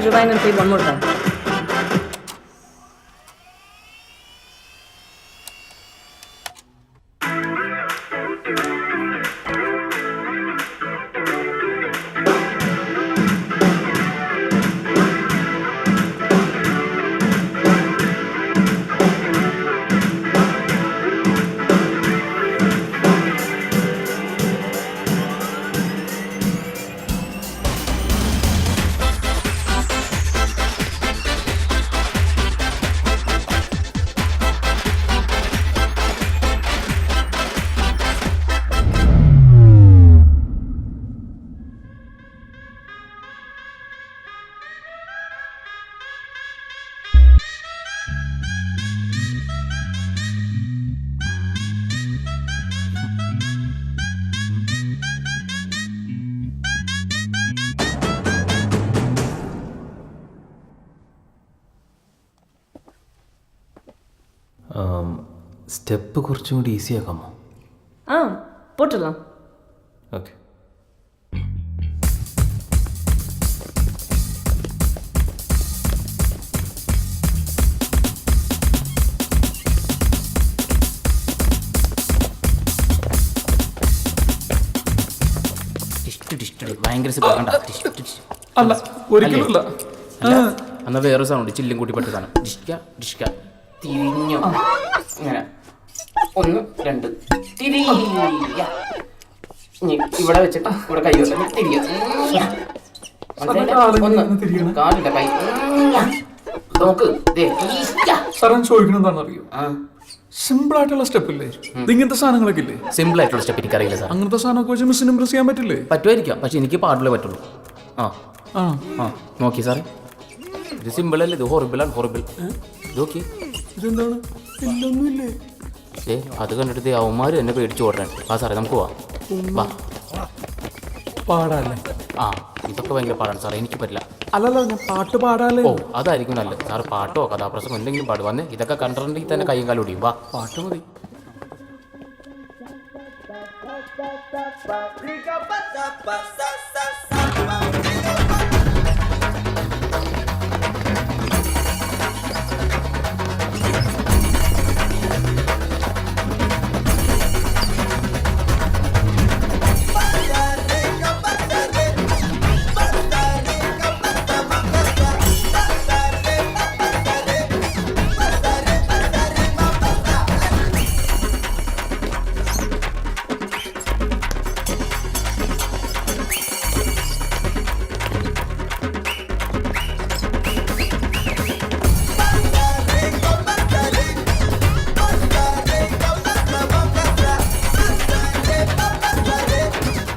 rewind and play one more time. Step കുറച്ചും കൂടി easy ആക്കാമോ? ആ പോട്ടலாம். ഓക്കെ. ഭയങ്കര അല്ല ഒരിക്കലും അല്ല. എന്നാൽ വേറെ സാധനം ഉണ്ട്, ചില്ലും കൂട്ടി പെട്ട സാധനം. ഡിഷ്ക ഡിഷ്ക തിരിഞ്ഞു ഇങ്ങനെ 1 2 തിരിയ ഇവിടെ വെച്ചിട്ട് ഇവിടെ കൈ വെച്ചിട്ട് തിരിയ കാലില്ല കൈ നോക്ക്. ചോദിക്കണം എന്താണെന്നറിയോ? സിമ്പിൾ ആയിട്ടുള്ള സ്റ്റെപ്പ് ഇല്ലേ ഇങ്ങനത്തെ സാധനങ്ങളൊക്കെ ഇല്ലേ? സിമ്പിൾ ആയിട്ടുള്ള സ്റ്റെപ്പ് എനിക്കറിയില്ല സാർ. അങ്ങനത്തെ സാധനമൊക്കെ വെച്ച് മിസ്സിന് ഇംപ്രസ് ചെയ്യാൻ പറ്റില്ലേ? പറ്റുമായിരിക്കാം, പക്ഷെ എനിക്ക് പാടില്ലേ പറ്റുള്ളൂ. ആ ആ ആ നോക്കി സാറേ, ഇത് സിമ്പിൾ അല്ലേ, ഇത് ഹൊറിബിളാണ്. ഹൊറിബിൾ നോക്കി. ഇതെന്താണ്? ഇല്ലൊന്നുമില്ലേ? അത് കണ്ടിട്ട് അവന്മാർ എന്നെ പേടിച്ച് ഓടാൻ. ആ സാറേ നമുക്ക് പോവാം, വാ. പാടാല്ലേ? ആ ഇതൊക്കെ ഭയങ്കര പാടാണ് സാറേ, എനിക്ക് പറ്റില്ല. അല്ലല്ലോ ഞാൻ പാട്ട് പാടാല്ലേ. ഓ അതായിരിക്കും നല്ലത് സാറ്. പാട്ടോ കഥാപ്രസംഗം എന്തെങ്കിലും പാട് വന്നേ. ഇതൊക്കെ കണ്ടിട്ടുണ്ടെങ്കിൽ തന്നെ കൈയും കാലും ഓടിയും. വാ പാട്ട് മതി.